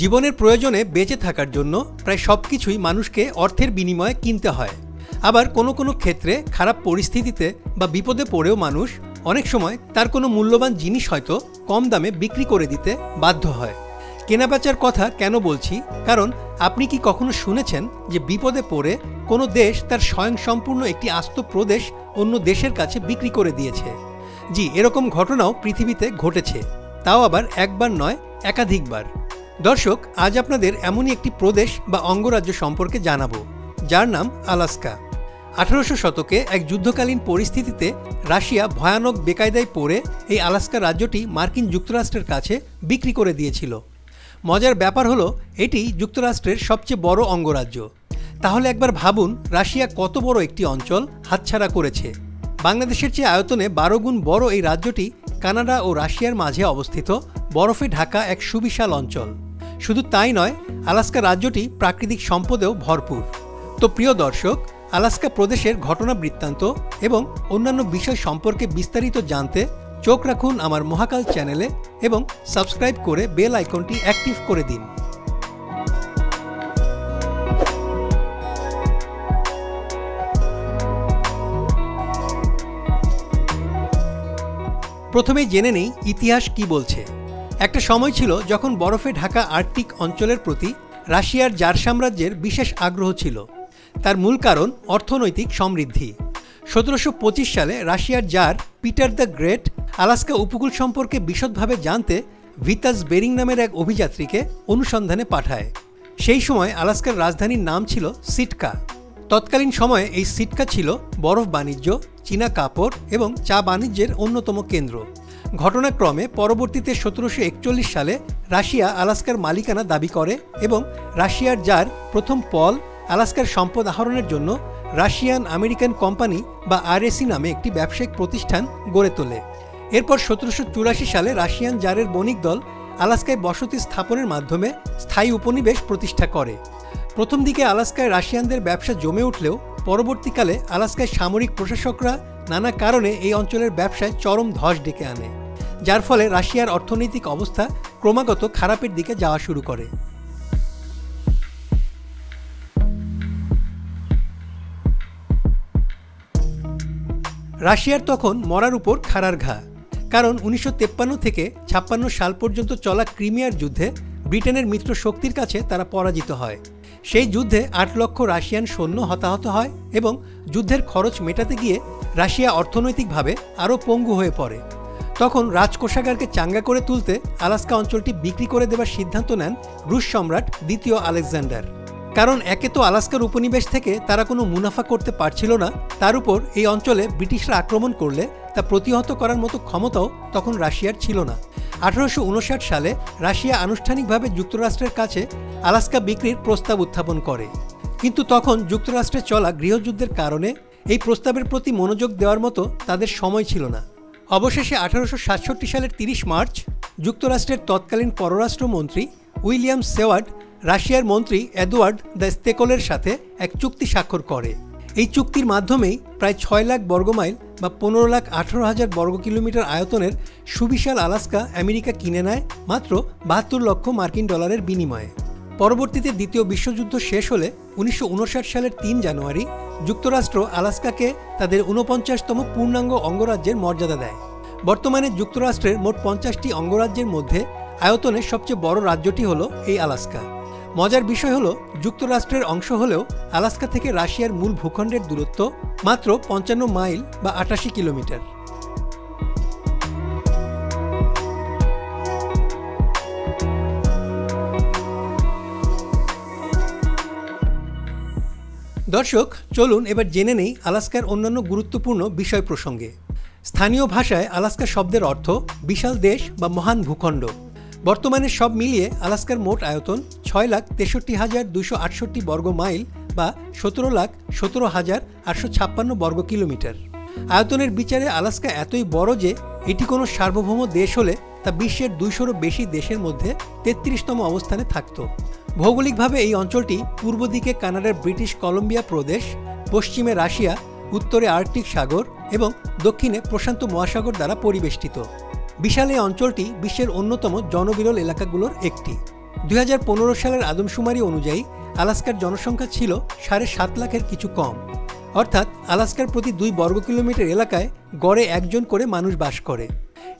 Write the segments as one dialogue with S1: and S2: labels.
S1: জীবনের প্রয়োজনে বেঁচে থাকার জন্য প্রায় সবকিছুই মানুষকে অর্থের বিনিময়ে কিনতে হয়। আবার কোনো কোনো ক্ষেত্রে খারাপ পরিস্থিতিতে বা বিপদে পড়েও মানুষ অনেক সময় তার কোনো মূল্যবান জিনিস হয়তো কম দামে বিক্রি করে দিতে বাধ্য হয়। কেনাবেচার কথা কেন বলছি, কারণ আপনি কি কখনো শুনেছেন যে বিপদে পড়ে কোনো দেশ তার স্বয়ংসম্পূর্ণ একটি আস্ত প্রদেশ অন্য দেশের কাছে বিক্রি করে দিয়েছে? জি, এরকম ঘটনাও পৃথিবীতে ঘটেছে, তাও আবার একবার নয়, একাধিকবার। দর্শক, আজ আপনাদের এমনই একটি প্রদেশ বা অঙ্গরাজ্য সম্পর্কে জানাবো, যার নাম আলাস্কা। 1800 শতকে এক যুদ্ধকালীন পরিস্থিতিতে রাশিয়া ভয়ানক বেকায়দায় পড়ে এই আলাস্কা রাজ্যটি মার্কিন যুক্তরাষ্ট্রের কাছে বিক্রি করে দিয়েছিল। মজার ব্যাপার হলো, এটি যুক্তরাষ্ট্রের সবচেয়ে বড় অঙ্গরাজ্য। তাহলে একবার ভাবুন, রাশিয়া কত বড় একটি অঞ্চল হাতছাড়া করেছে। বাংলাদেশের চেয়ে আয়তনে 12 গুণ বড় এই রাজ্যটি কানাডা ও রাশিয়ার মাঝে অবস্থিত বরফে ঢাকা এক সুবিশাল অঞ্চল। শুধু তাই নয়, আলাস্কা রাজ্যটি প্রাকৃতিক সম্পদেও ভরপুর। তো প্রিয় দর্শক, আলাস্কা প্রদেশের ঘটনা বৃত্তান্ত এবং অন্যান্য বিষয় সম্পর্কে বিস্তারিত জানতে চোখ রাখুন আমার মহাকাল চ্যানেলে এবং সাবস্ক্রাইব করে বেল আইকনটি অ্যাক্টিভ করে দিন। প্রথমেই জেনে নেই ইতিহাস কি বলছে। একটা সময় ছিল যখন বরফে ঢাকা আর্কটিক অঞ্চলের প্রতি রাশিয়ার জার সাম্রাজ্যের বিশেষ আগ্রহ ছিল। তার মূল কারণ অর্থনৈতিক সমৃদ্ধি। 1725 সালে রাশিয়ার tsar Peter the Great Alaska উপকূল সম্পর্কে বিশদভাবে জানতে ভিতাস বেরিং নামের এক অভিযাত্রীকে অনুসন্ধানে পাঠায়। সেই সময় আলাস্কার রাজধানীর নাম ছিল সিটকা। তৎকালীন সময়ে এই সিটকা ছিল বরফ বাণিজ্য, চীনা কাপড় এবং চা বাণিজ্যের অন্যতম কেন্দ্র। ঘটনাক্রমে পরবর্তীতে 1741 সালে রাশিয়া আলাস্কার মালিকানা দাবি করে এবং রাশিয়ার জার প্রথম পল আলাস্কার সম্পদ আহরণের জন্য রাশিয়ান আমেরিকান কোম্পানি বা আরএসি নামে একটি ব্যবসায়িক প্রতিষ্ঠান গড়ে তোলে। এরপর 1784 সালে রাশিয়ান জারের বণিক দল আলাস্কায় বসতি স্থাপনের মাধ্যমে স্থায়ী উপনিবেশ প্রতিষ্ঠা করে। প্রথম দিকে আলাস্কায় রাশিয়ানদের ব্যবসা জমে উঠলেও পরবর্তীকালে আলাস্কায় সামরিক প্রশাসকরা নানা কারণে এই অঞ্চলের ব্যবসায় চরম ধস ডেকে আনে, যার ফলে রাশিয়ার অর্থনৈতিক অবস্থা ক্রমাগত খারাপের দিকে যাওয়া শুরু করে। রাশিয়ার তখন মরার উপর খাড়ার ঘা, কারণ 1953 থেকে 56 সাল পর্যন্ত চলা ক্রিমিয়ার যুদ্ধে ব্রিটেনের মিত্র শক্তির কাছে তারা পরাজিত হয়। সেই যুদ্ধে 8 লক্ষ রাশিয়ান সৈন্য হতাহত হয় এবং যুদ্ধের খরচ মেটাতে গিয়ে রাশিয়া অর্থনৈতিকভাবে আরও পঙ্গু হয়ে পড়ে। তখন রাজকোষাগারকে চাঙ্গা করে তুলতে আলাস্কা অঞ্চলটি বিক্রি করে দেওয়ার সিদ্ধান্ত নেন রুশ সম্রাট দ্বিতীয় আলেকজান্ডার। কারণ একে তো আলাস্কার উপনিবেশ থেকে তারা কোনো মুনাফা করতে পারছিল না, তার উপর এই অঞ্চলে ব্রিটিশরা আক্রমণ করলে তা প্রতিহত করার মতো ক্ষমতাও তখন রাশিয়ার ছিল না। 1859 সালে রাশিয়া আনুষ্ঠানিকভাবে যুক্তরাষ্ট্রের কাছে আলাস্কা বিক্রির প্রস্তাব উত্থাপন করে, কিন্তু তখন যুক্তরাষ্ট্রে চলা গৃহযুদ্ধের কারণে এই প্রস্তাবের প্রতি মনোযোগ দেওয়ার মতো তাদের সময় ছিল না। অবশেষে 1867 সালের 30 মার্চ যুক্তরাষ্ট্রের তৎকালীন পররাষ্ট্রমন্ত্রী উইলিয়াম সেওয়ার্ড রাশিয়ার মন্ত্রী এডওয়ার্ড দ্য স্টেকলের সাথে এক চুক্তি স্বাক্ষর করে। এই চুক্তির মাধ্যমেই প্রায় 6 লাখ বর্গমাইল বা 15,18,000 বর্গ কিলোমিটার আয়তনের সুবিশাল আলাস্কা আমেরিকা কিনে নেয় মাত্র 72 লক্ষ মার্কিন ডলারের বিনিময়ে। পরবর্তীতে দ্বিতীয় বিশ্বযুদ্ধ শেষ হলে 1959 সালের 3 জানুয়ারি যুক্তরাষ্ট্র আলাস্কাকে তাদের 49তম পূর্ণাঙ্গ অঙ্গরাজ্যের মর্যাদা দেয়। বর্তমানে যুক্তরাষ্ট্রের মোট 50টি অঙ্গরাজ্যের মধ্যে আয়তনে সবচেয়ে বড় রাজ্যটি হলো এই আলাস্কা। মজার বিষয় হলো, যুক্তরাষ্ট্রের অংশ হলেও আলাস্কা থেকে রাশিয়ার মূল ভূখণ্ডের দূরত্ব মাত্র 55 মাইল বা 88 কিলোমিটার। দর্শক, চলুন এবার জেনে নেই আলাস্কার অন্যান্য গুরুত্বপূর্ণ বিষয় প্রসঙ্গে। স্থানীয় ভাষায় আলাস্কা শব্দের অর্থ বিশাল দেশ বা মহান ভূখণ্ড। বর্তমানে সব মিলিয়ে আলাস্কার মোট আয়তন 6,63,268 বর্গ মাইল বা 17,17,856 বর্গ কিলোমিটার। আয়তনের বিচারে আলাস্কা এতই বড় যে এটি কোনো সার্বভৌম দেশ হলে তা বিশ্বের 200-রও বেশি দেশের মধ্যে 33তম অবস্থানে থাকত। ভৌগোলিকভাবে এই অঞ্চলটি পূর্ব দিকে কানাডার ব্রিটিশ কলম্বিয়া প্রদেশ, পশ্চিমে রাশিয়া, উত্তরে আর্কটিক সাগর এবং দক্ষিণে প্রশান্ত মহাসাগর দ্বারা পরিবেষ্টিত। বিশাল এই অঞ্চলটি বিশ্বের অন্যতম জনবিরল এলাকাগুলোর একটি। 2015 সালের আদমশুমারি অনুযায়ী আলাস্কার জনসংখ্যা ছিল 7.5 লাখের কিছু কম। অর্থাৎ আলাস্কার প্রতি 2 বর্গ কিলোমিটার এলাকায় গড়ে একজন করে মানুষ বাস করে।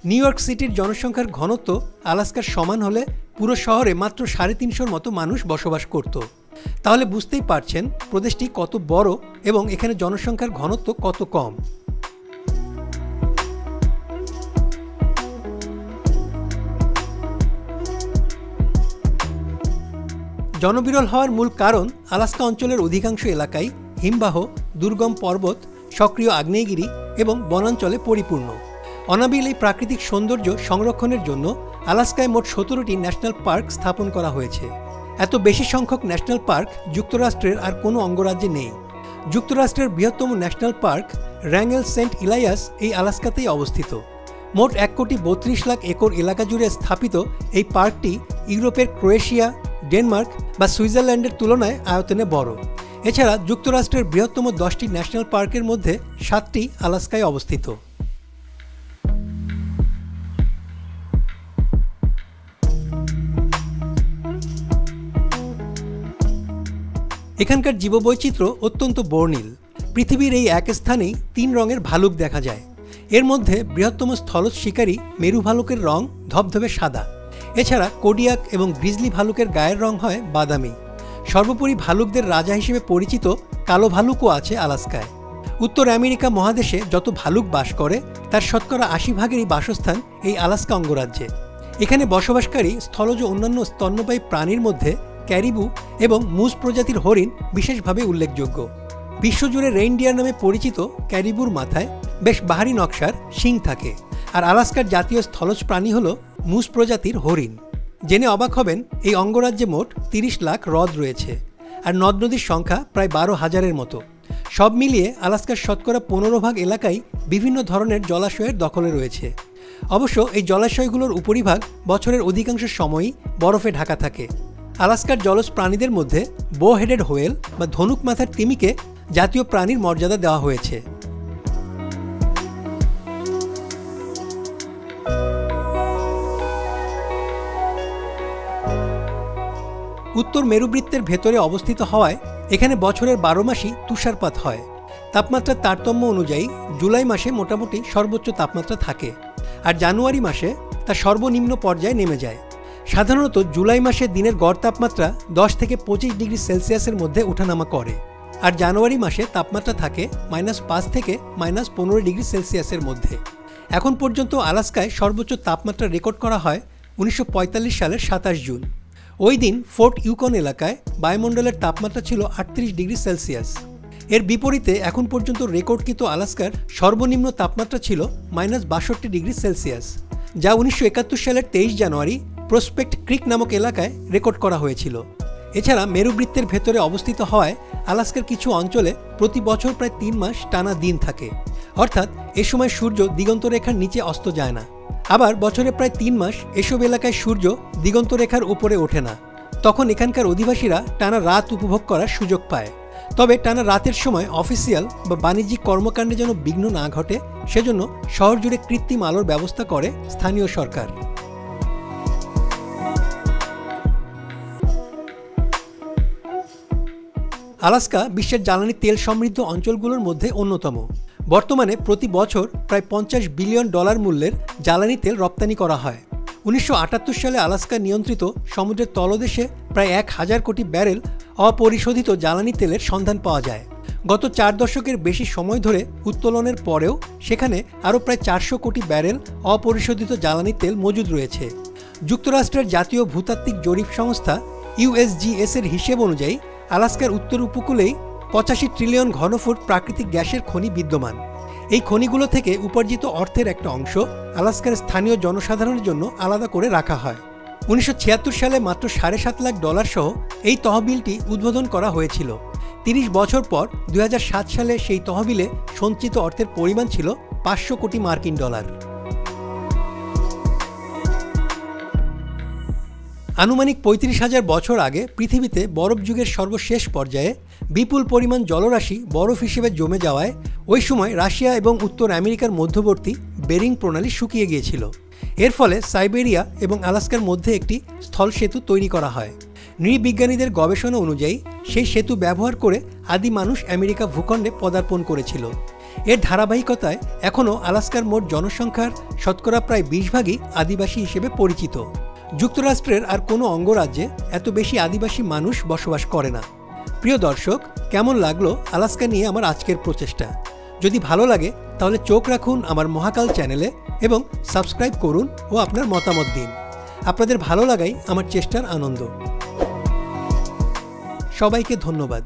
S1: নিউ ইয়র্ক সিটির জনসংখ্যার ঘনত্ব আলাস্কার সমান হলে পুরো শহরে মাত্র 350 মতো মানুষ বসবাস করত। তাহলে বুঝতেই পারছেন প্রদেশটি কত বড় এবং এখানে জনসংখ্যার ঘনত্ব কত কম। জনবিরল হওয়ার মূল কারণ আলাস্কা অঞ্চলের অধিকাংশ এলাকায় হিমবাহ, দুর্গম পর্বত, সক্রিয় আগ্নেয়গিরি এবং বনাঞ্চলে পরিপূর্ণ। অনাবিল এই প্রাকৃতিক সৌন্দর্য সংরক্ষণের জন্য আলাস্কায় মোট 17টি ন্যাশনাল পার্ক স্থাপন করা হয়েছে। এত বেশি সংখ্যক ন্যাশনাল পার্ক যুক্তরাষ্ট্রের আর কোনো অঙ্গরাজ্যে নেই। যুক্তরাষ্ট্রের বৃহত্তম ন্যাশনাল পার্ক র্যাঙ্গেল সেন্ট ইলাইয়াস এই আলাস্কাতেই অবস্থিত। মোট 1,32,00,000 একর এলাকা জুড়ে স্থাপিত এই পার্কটি ইউরোপের ক্রোয়েশিয়া, ডেনমার্ক বা সুইজারল্যান্ডের তুলনায় আয়তনে বড়। এছাড়া যুক্তরাষ্ট্রের বৃহত্তম 10টি ন্যাশনাল পার্কের মধ্যে 7টি আলাস্কায় অবস্থিত। এখানকার জীববৈচিত্র্য অত্যন্ত বর্ণিল। পৃথিবীর এই এক স্থানেই 3 রঙের ভালুক দেখা যায়। এর মধ্যে বৃহত্তম স্থলজ শিকারী মেরু ভালুকের রং ধবধবে সাদা। এছাড়া কোডিয়াক এবং গ্রিজলি ভালুকের গায়ের রং হয় বাদামি। সর্বোপরি ভালুকদের রাজা হিসেবে পরিচিত কালো ভালুকও আছে আলাস্কায়। উত্তর আমেরিকা মহাদেশে যত ভালুক বাস করে তার শতকরা 80 ভাগেরই বাসস্থান এই আলাস্কা অঙ্গরাজ্যে। এখানে বসবাসকারী স্থলজ অন্যান্য স্তন্যপায়ী প্রাণীর মধ্যে ক্যারিবু এবং মুজ প্রজাতির হরিণ বিশেষভাবে উল্লেখযোগ্য। বিশ্বজুড়ে রেইনডিয়ার নামে পরিচিত ক্যারিবুর মাথায় বেশ বাহারি নকশার শিং থাকে। আর আলাস্কার জাতীয় স্থলজ প্রাণী হল মুজ প্রজাতির হরিণ। জেনে অবাক হবেন এই অঙ্গরাজ্যে মোট 30 লাখ হ্রদ রয়েছে আর নদ নদীর সংখ্যা প্রায় 12,000-এর মতো। সব মিলিয়ে আলাস্কার শতকরা 15 ভাগ এলাকায় বিভিন্ন ধরনের জলাশয়ের দখলে রয়েছে। অবশ্য এই জলাশয়গুলোর উপরিভাগ বছরের অধিকাংশ সময়ই বরফে ঢাকা থাকে। আলাস্কার জলজ প্রাণীদের মধ্যে বো হেডেড হোয়েল বা ধনুক মাথার তিমিকে জাতীয় প্রাণীর মর্যাদা দেওয়া হয়েছে। উত্তর মেরুবৃত্তের ভেতরে অবস্থিত হওয়ায় এখানে বছরের 12 মাসই তুষারপাত হয়। তাপমাত্রার তারতম্য অনুযায়ী জুলাই মাসে মোটামুটি সর্বোচ্চ তাপমাত্রা থাকে আর জানুয়ারি মাসে তা সর্বনিম্ন পর্যায়ে নেমে যায়। সাধারণত জুলাই মাসে দিনের গড় তাপমাত্রা 10 থেকে 25 ডিগ্রি সেলসিয়াসের মধ্যে ওঠানামা করে আর জানুয়ারি মাসে তাপমাত্রা থাকে -5 থেকে -15 ডিগ্রি সেলসিয়াসের মধ্যে। এখন পর্যন্ত আলাস্কায় সর্বোচ্চ তাপমাত্রা রেকর্ড করা হয় 1945 সালের 27 জুন। ওই দিন ফোর্ট ইউকন এলাকায় বায়ুমণ্ডলের তাপমাত্রা ছিল 38 ডিগ্রি সেলসিয়াস। এর বিপরীতে এখন পর্যন্ত রেকর্ডকৃত আলাস্কার সর্বনিম্ন তাপমাত্রা ছিল -62 ডিগ্রি সেলসিয়াস, যা 1971 সালের 23 জানুয়ারি প্রসপেক্ট ক্রিক নামক এলাকায় রেকর্ড করা হয়েছিল। এছাড়া মেরুবৃত্তের ভেতরে অবস্থিত হওয়ায় আলাস্কার কিছু অঞ্চলে প্রতি বছর প্রায় 3 মাস টানা দিন থাকে। অর্থাৎ এ সময় সূর্য দিগন্তরেখার নিচে অস্ত যায় না। আবার বছরে প্রায় 3 মাস এসব এলাকায় সূর্য দিগন্তরেখার উপরে ওঠে না। তখন এখানকার অধিবাসীরা টানা রাত উপভোগ করার সুযোগ পায়। তবে টানা রাতের সময় অফিসিয়াল বা বাণিজ্যিক কর্মকাণ্ডে যেন বিঘ্ন না ঘটে সেজন্য শহর জুড়ে কৃত্রিম আলোর ব্যবস্থা করে স্থানীয় সরকার। আলাস্কা বিশ্বের জ্বালানি তেল সমৃদ্ধ অঞ্চলগুলোর মধ্যে অন্যতম। বর্তমানে প্রতি বছর প্রায় $50 বিলিয়ন মূল্যের জ্বালানি তেল রপ্তানি করা হয়। 1978 সালে আলাস্কা নিয়ন্ত্রিত সমুদ্রের তলদেশে প্রায় 1000 কোটি ব্যারেল অপরিশোধিত জ্বালানি তেলের সন্ধান পাওয়া যায়। গত 4 দশকের বেশি সময় ধরে উত্তোলনের পরেও সেখানে আরও প্রায় 400 কোটি ব্যারেল অপরিশোধিত জ্বালানি তেল মজুদ রয়েছে। যুক্তরাষ্ট্রের জাতীয় ভূতাত্ত্বিক জরিপ সংস্থা USGS এর হিসেব অনুযায়ী আলাস্কার উত্তর উপকূলেই 85 ট্রিলিয়ন ঘনফুট প্রাকৃতিক গ্যাসের খনি বিদ্যমান। এই খনিগুলো থেকে উপার্জিত অর্থের একটা অংশ আলাস্কার স্থানীয় জনসাধারণের জন্য আলাদা করে রাখা হয়। 1976 সালে মাত্র $7.5 লাখ সহ এই তহবিলটি উদ্বোধন করা হয়েছিল। 30 বছর পর 2007 সালে সেই তহবিলে সঞ্চিত অর্থের পরিমাণ ছিল $500 কোটি। আনুমানিক 35,000 বছর আগে পৃথিবীতে বরফ যুগের সর্বশেষ পর্যায়ে বিপুল পরিমাণ জলরাশি বরফ হিসেবে জমে যাওয়ায় ওই সময় রাশিয়া এবং উত্তর আমেরিকার মধ্যবর্তী বেরিং প্রণালী শুকিয়ে গিয়েছিল। এর ফলে সাইবেরিয়া এবং আলাস্কার মধ্যে একটি স্থল সেতু তৈরি করা হয়। নৃবিজ্ঞানীদের গবেষণা অনুযায়ী সেই সেতু ব্যবহার করে আদি মানুষ আমেরিকা ভূখণ্ডে পদার্পণ করেছিল। এর ধারাবাহিকতায় এখনও আলাস্কার মোট জনসংখ্যার শতকরা প্রায় 20 ভাগই আদিবাসী হিসেবে পরিচিত। যুক্তরাষ্ট্রের আর কোনো অঙ্গরাজ্যে এত বেশি আদিবাসী মানুষ বসবাস করে না। প্রিয় দর্শক, কেমন লাগলো আলাস্কা নিয়ে আমার আজকের প্রচেষ্টা? যদি ভালো লাগে তাহলে চোখ রাখুন আমার মহাকাল চ্যানেলে এবং সাবস্ক্রাইব করুন ও আপনার মতামত দিন। আপনাদের ভালো লাগাই আমার চেষ্টার আনন্দ। সবাইকে ধন্যবাদ।